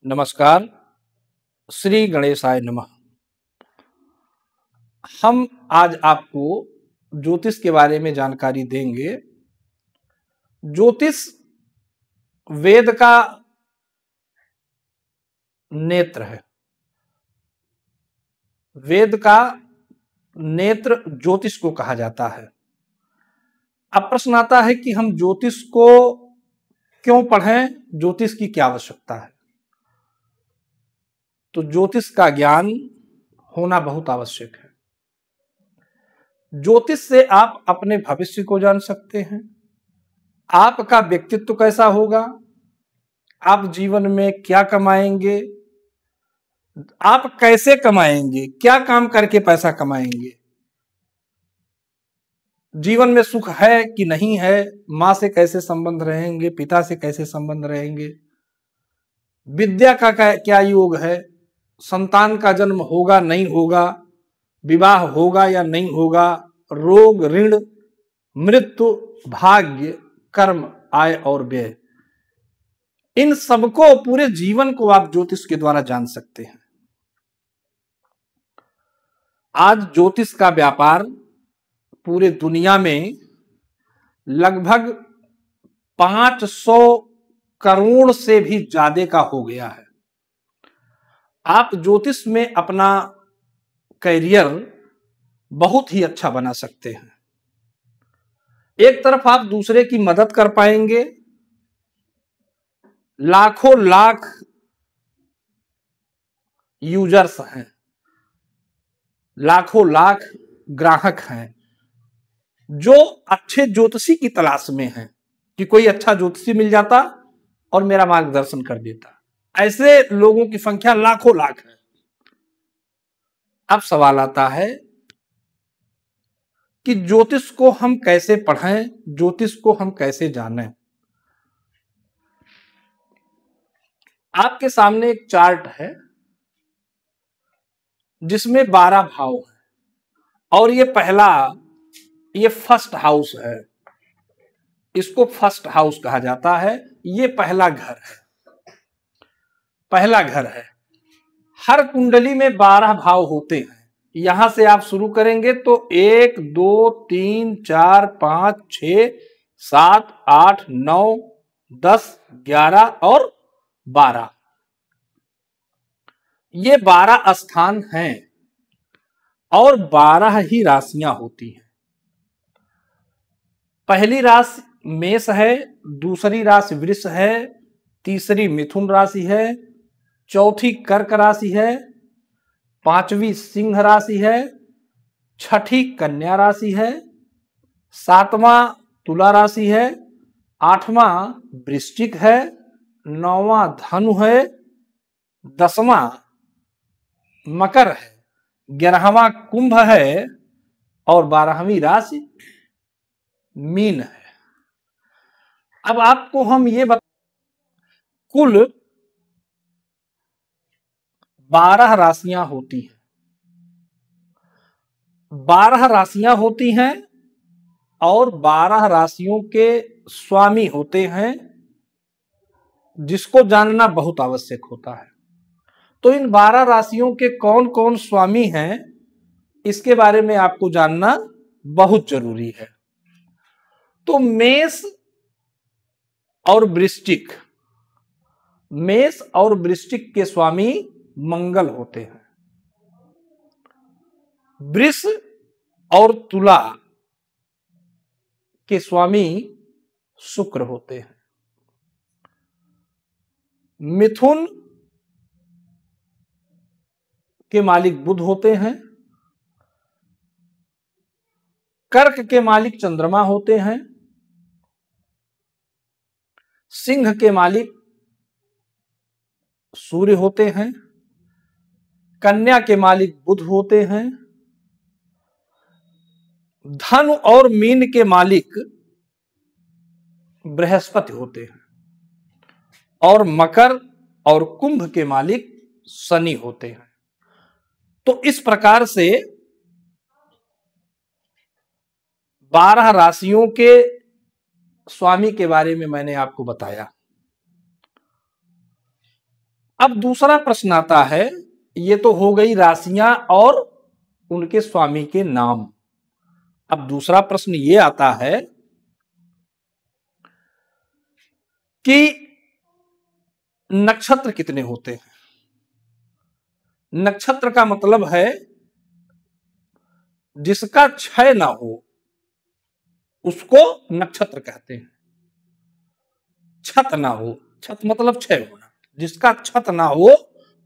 नमस्कार। श्री गणेशाय नमः। हम आज आपको ज्योतिष के बारे में जानकारी देंगे। ज्योतिष वेद का नेत्र है। वेद का नेत्र ज्योतिष को कहा जाता है। अब प्रश्न आता है कि हम ज्योतिष को क्यों पढ़ें, ज्योतिष की क्या आवश्यकता है। तो ज्योतिष का ज्ञान होना बहुत आवश्यक है। ज्योतिष से आप अपने भविष्य को जान सकते हैं, आपका व्यक्तित्व कैसा होगा, आप जीवन में क्या कमाएंगे, आप कैसे कमाएंगे, क्या काम करके पैसा कमाएंगे, जीवन में सुख है कि नहीं है, मां से कैसे संबंध रहेंगे, पिता से कैसे संबंध रहेंगे, विद्या का क्या योग है, संतान का जन्म होगा नहीं होगा, विवाह होगा या नहीं होगा, रोग ऋण मृत्यु भाग्य कर्म आय और व्यय, इन सबको पूरे जीवन को आप ज्योतिष के द्वारा जान सकते हैं। आज ज्योतिष का व्यापार पूरे दुनिया में लगभग 500 करोड़ से भी ज्यादा का हो गया है। आप ज्योतिष में अपना करियर बहुत ही अच्छा बना सकते हैं। एक तरफ आप दूसरे की मदद कर पाएंगे, लाखों लाख यूजर्स हैं, लाखों लाख ग्राहक हैं जो अच्छे ज्योतिषी की तलाश में हैं कि कोई अच्छा ज्योतिषी मिल जाता और मेरा मार्गदर्शन कर देता। ऐसे लोगों की संख्या लाखों लाख है। अब सवाल आता है कि ज्योतिष को हम कैसे पढ़ें, ज्योतिष को हम कैसे जानें। आपके सामने एक चार्ट है जिसमें 12 भाव है और ये फर्स्ट हाउस है। इसको फर्स्ट हाउस कहा जाता है। ये पहला घर है, पहला घर है। हर कुंडली में 12 भाव होते हैं। यहां से आप शुरू करेंगे तो 1 2 3 4 5 6 7 8 9 10 11 और 12, ये 12 स्थान हैं और 12 ही राशियां होती हैं। पहली राशि मेष है, दूसरी राशि वृष है, तीसरी मिथुन राशि है, चौथी कर्क राशि है, पांचवी सिंह राशि है, छठी कन्या राशि है, सातवां तुला राशि है, आठवां वृश्चिक है, नौवां धनु है, 10वां मकर है, 11वां कुंभ है और 12वीं राशि मीन है। अब आपको हम ये कुल 12 राशियां होती हैं। 12 राशियां होती हैं और 12 राशियों के स्वामी होते हैं, जिसको जानना बहुत आवश्यक होता है। तो इन 12 राशियों के कौन कौन स्वामी हैं, इसके बारे में आपको जानना बहुत जरूरी है। तो मेष और वृश्चिक, मेष और वृश्चिक के स्वामी मंगल होते हैं। वृष और तुला के स्वामी शुक्र होते हैं। मिथुन के मालिक बुध होते हैं। कर्क के मालिक चंद्रमा होते हैं। सिंह के मालिक सूर्य होते हैं। कन्या के मालिक बुध होते हैं। धनु और मीन के मालिक बृहस्पति होते हैं और मकर और कुंभ के मालिक शनि होते हैं। तो इस प्रकार से 12 राशियों के स्वामी के बारे में मैंने आपको बताया। अब दूसरा प्रश्न आता है, ये तो हो गई राशियां और उनके स्वामी के नाम। अब दूसरा प्रश्न ये आता है कि नक्षत्र कितने होते हैं। नक्षत्र का मतलब है जिसका क्षय ना हो उसको नक्षत्र कहते हैं। छत ना हो, छत मतलब क्षय होना, जिसका छत ना हो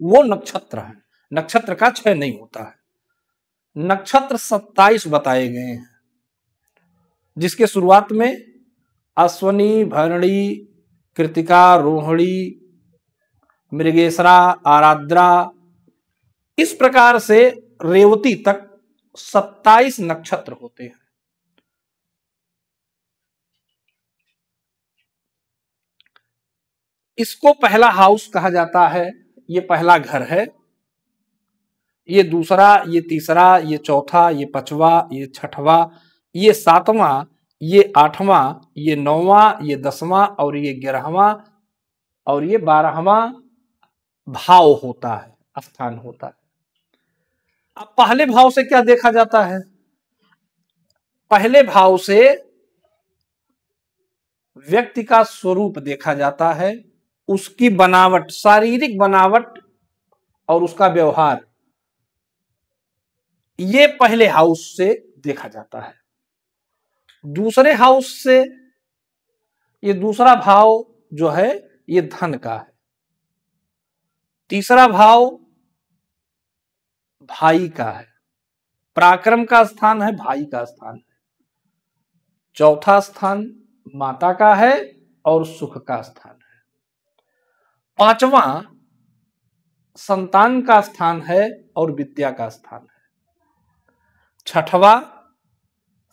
वो नक्षत्र है। नक्षत्र का क्षय नहीं होता है। नक्षत्र 27 बताए गए हैं, जिसके शुरुआत में अश्वनी, भरणी, कृतिका, रोहिणी, मृगेश्वरा, आराद्रा, इस प्रकार से रेवती तक 27 नक्षत्र होते हैं। इसको पहला हाउस कहा जाता है। ये पहला घर है, ये दूसरा, ये तीसरा, ये चौथा, ये पांचवा, ये छठवां, ये सातवां, ये आठवां, ये नौवां, ये 10वां और ये 11वां और ये 12वां भाव होता है, स्थान होता है। अब पहले भाव से क्या देखा जाता है? पहले भाव से व्यक्ति का स्वरूप देखा जाता है, उसकी बनावट, शारीरिक बनावट और उसका व्यवहार, ये पहले हाउस से देखा जाता है। दूसरे हाउस से, ये दूसरा भाव जो है ये धन का है। तीसरा भाव भाई का है, पराक्रम का स्थान है, भाई का स्थान है। चौथा स्थान माता का है और सुख का स्थान है। पांचवा संतान का स्थान है और विद्या का स्थान है। छठवां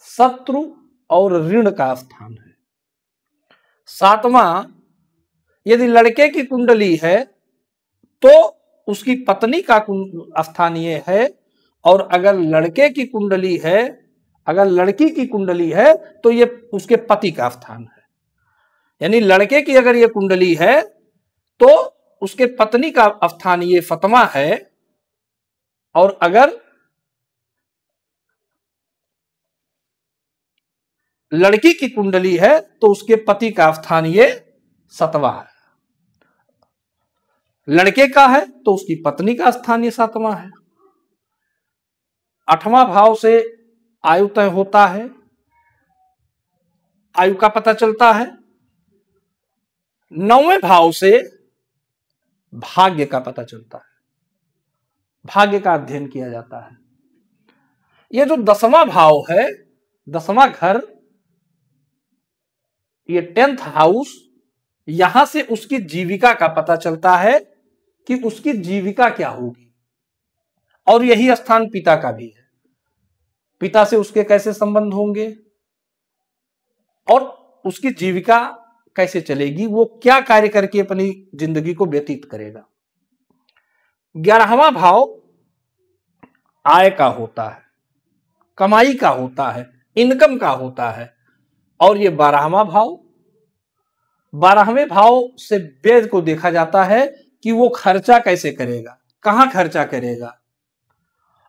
शत्रु और ऋण का स्थान है। सातवां यदि लड़के की कुंडली है तो उसकी पत्नी का स्थान ये है, और अगर लड़के की कुंडली है, अगर लड़की की कुंडली है तो ये उसके पति का स्थान है। यानी लड़के की अगर ये कुंडली है तो उसके पत्नी का स्थान ये सतमा है, और अगर लड़की की कुंडली है तो उसके पति का स्थान ये 7वां है। लड़के का है तो उसकी पत्नी का स्थान ये 7वां है। 8वां भाव से आयु तय होता है, आयु का पता चलता है। 9वें भाव से भाग्य का पता चलता है, भाग्य का अध्ययन किया जाता है। ये जो 10वां भाव है, 10वां घर, ये 10th हाउस, यहां से उसकी जीविका का पता चलता है कि उसकी जीविका क्या होगी, और यही स्थान पिता का भी है। पिता से उसके कैसे संबंध होंगे और उसकी जीविका कैसे चलेगी, वो क्या कार्य करके अपनी जिंदगी को व्यतीत करेगा। 11वां भाव आय का होता है, कमाई का होता है, इनकम का होता है। और ये 12वां भाव, 12वें भाव से व्यय को देखा जाता है कि वो खर्चा कैसे करेगा, कहां खर्चा करेगा,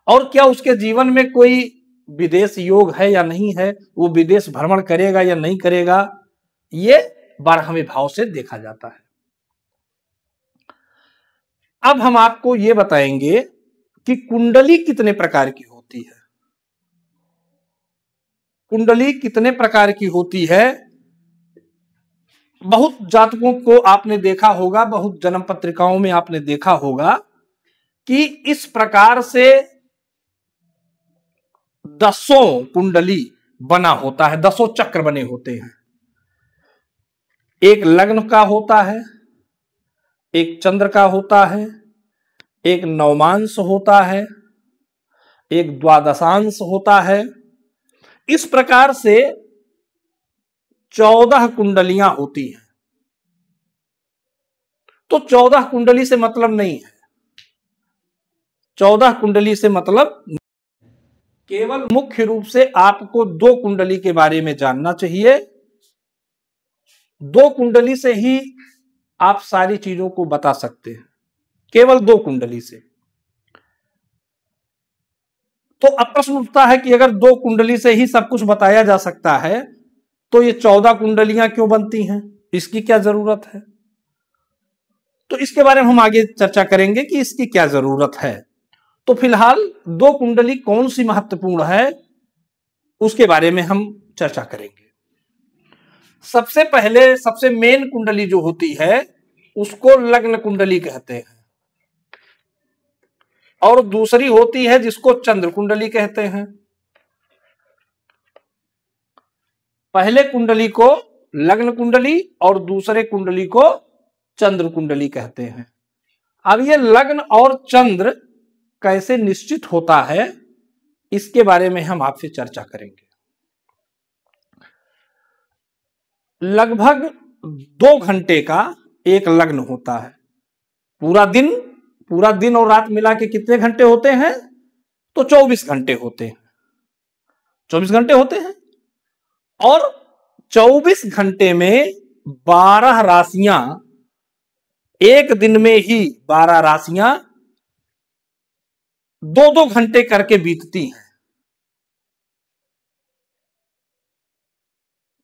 और क्या उसके जीवन में कोई विदेश योग है या नहीं है, वो विदेश भ्रमण करेगा या नहीं करेगा, ये 12वें भाव से देखा जाता है। अब हम आपको ये बताएंगे कि कुंडली कितने प्रकार की होती है। कुंडली कितने प्रकार की होती है? बहुत जातकों को आपने देखा होगा, बहुत जन्म पत्रिकाओं में आपने देखा होगा कि इस प्रकार से 10 कुंडली बना होता है, 10 चक्र बने होते हैं। एक लग्न का होता है, एक चंद्र का होता है, एक नवमांश होता है, एक द्वादशांश होता है। इस प्रकार से 14 कुंडलियां होती हैं। तो 14 कुंडली से मतलब नहीं है, 14 कुंडली से मतलब केवल मुख्य रूप से आपको 2 कुंडली के बारे में जानना चाहिए। 2 कुंडली से ही आप सारी चीजों को बता सकते हैं। केवल 2 कुंडली से। तो अब प्रश्न उठता है कि अगर 2 कुंडली से ही सब कुछ बताया जा सकता है तो ये 14 कुंडलियां क्यों बनती हैं, इसकी क्या जरूरत है? तो इसके बारे में हम आगे चर्चा करेंगे कि इसकी क्या जरूरत है। तो फिलहाल 2 कुंडली कौन सी महत्वपूर्ण है उसके बारे में हम चर्चा करेंगे। सबसे पहले सबसे मेन कुंडली जो होती है उसको लग्न कुंडली कहते हैं, और दूसरी होती है जिसको चंद्र कुंडली कहते हैं। पहले कुंडली को लग्न कुंडली और दूसरे कुंडली को चंद्र कुंडली कहते हैं। अब ये लग्न और चंद्र कैसे निश्चित होता है इसके बारे में हम आपसे चर्चा करेंगे। लगभग 2 घंटे का एक लग्न होता है। पूरा दिन और रात मिला के कितने घंटे होते हैं? तो 24 घंटे होते हैं। 24 घंटे होते हैं और 24 घंटे में 12 राशियां, एक दिन में ही 12 राशियां 2-2 घंटे करके बीतती हैं।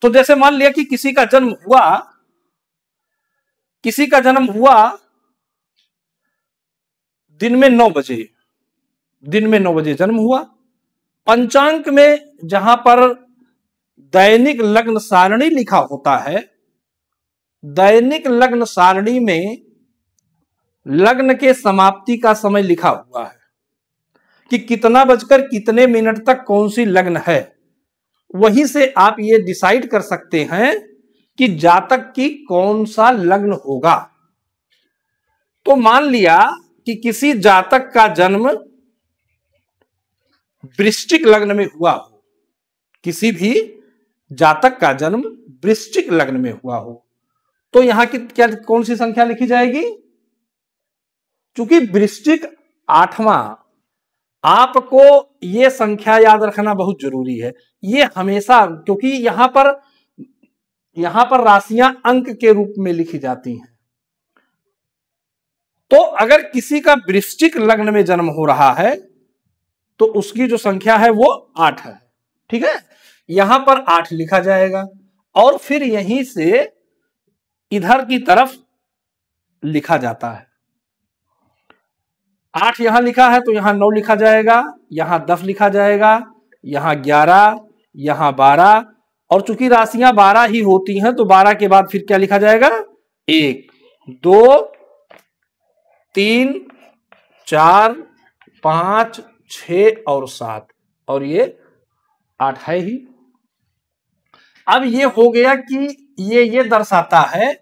तो जैसे मान लिया कि किसी का जन्म हुआ दिन में 9 बजे जन्म हुआ। पंचांग में जहां पर दैनिक लग्न सारणी लिखा होता है, दैनिक लग्न सारणी में लग्न के समाप्ति का समय लिखा हुआ है कि कितना बजकर कितने मिनट तक कौन सी लग्न है। वहीं से आप ये डिसाइड कर सकते हैं कि जातक की कौन सा लग्न होगा। तो मान लिया कि किसी जातक का जन्म वृश्चिक लग्न में हुआ हो, किसी भी जातक का जन्म वृश्चिक लग्न में हुआ हो, तो यहां की क्या कौन सी संख्या लिखी जाएगी? चूंकि वृश्चिक 8वां, आपको यह संख्या याद रखना बहुत जरूरी है। ये हमेशा, क्योंकि यहां पर राशियां अंक के रूप में लिखी जाती हैं। तो अगर किसी का वृश्चिक लग्न में जन्म हो रहा है तो उसकी जो संख्या है वो 8 है। ठीक है, यहां पर 8 लिखा जाएगा और फिर यहीं से इधर की तरफ लिखा जाता है। 8 यहां लिखा है तो यहां 9 लिखा जाएगा, यहां 10 लिखा जाएगा, यहां 11, यहां 12, और चूंकि राशियां 12 ही होती हैं तो 12 के बाद फिर क्या लिखा जाएगा? 1, 2, 3, 4, 5, 6 और 7, और ये 8 है ही। अब ये हो गया कि ये दर्शाता है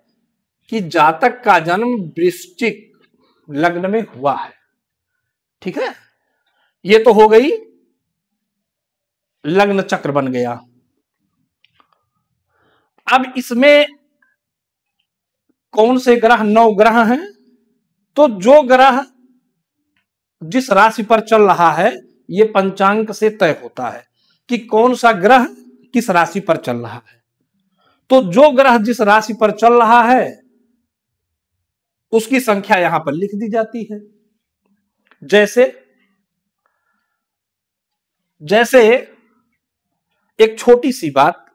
कि जातक का जन्म वृश्चिक लग्न में हुआ है। ठीक है, ये तो हो गई, लग्न चक्र बन गया। अब इसमें कौन से ग्रह? 9 ग्रह हैं। तो जो ग्रह जिस राशि पर चल रहा है ये पंचांग से तय होता है कि कौन सा ग्रह किस राशि पर चल रहा है। तो जो ग्रह जिस राशि पर चल रहा है उसकी संख्या यहां पर लिख दी जाती है। जैसे एक छोटी सी बात,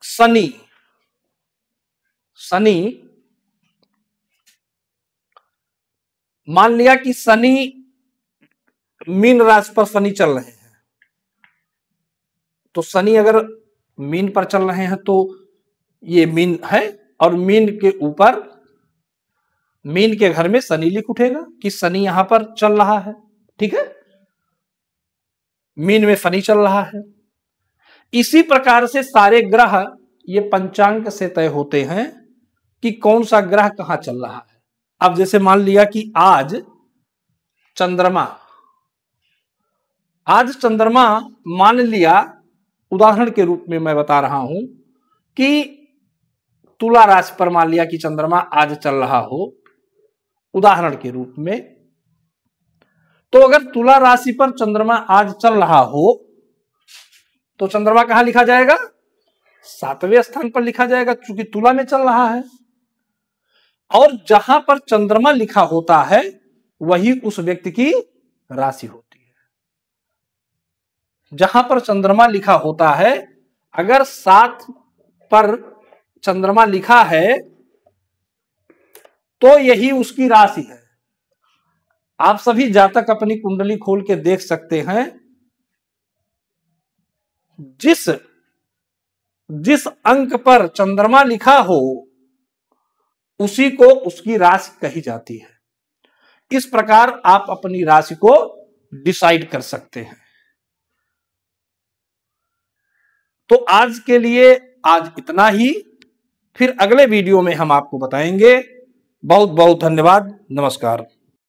शनि मान लिया कि शनि मीन राशि पर शनि चल रहे हैं। तो शनि अगर मीन पर चल रहे हैं तो ये मीन है, और मीन के ऊपर, मीन के घर में शनि लिख उठेगा कि शनि यहां पर चल रहा है। ठीक है, मीन में शनि चल रहा है। इसी प्रकार से सारे ग्रह ये पंचांग से तय होते हैं कि कौन सा ग्रह कहां चल रहा है। अब जैसे मान लिया कि आज चंद्रमा मान लिया, उदाहरण के रूप में मैं बता रहा हूं कि तुला राशि पर मान लिया कि चंद्रमा आज चल रहा हो, उदाहरण के रूप में। तो अगर तुला राशि पर चंद्रमा आज चल रहा हो तो चंद्रमा कहां लिखा जाएगा? 7वें स्थान पर लिखा जाएगा, चूंकि तुला में चल रहा है। और जहां पर चंद्रमा लिखा होता है वही उस व्यक्ति की राशि होती है। जहां पर चंद्रमा लिखा होता है, अगर 7 पर चंद्रमा लिखा है तो यही उसकी राशि है। आप सभी जातक अपनी कुंडली खोल के देख सकते हैं, जिस अंक पर चंद्रमा लिखा हो उसी को उसकी राशि कही जाती है। इस प्रकार आप अपनी राशि को डिसाइड कर सकते हैं। तो आज के लिए आज इतना ही, फिर अगले वीडियो में हम आपको बताएंगे। बहुत बहुत धन्यवाद, नमस्कार।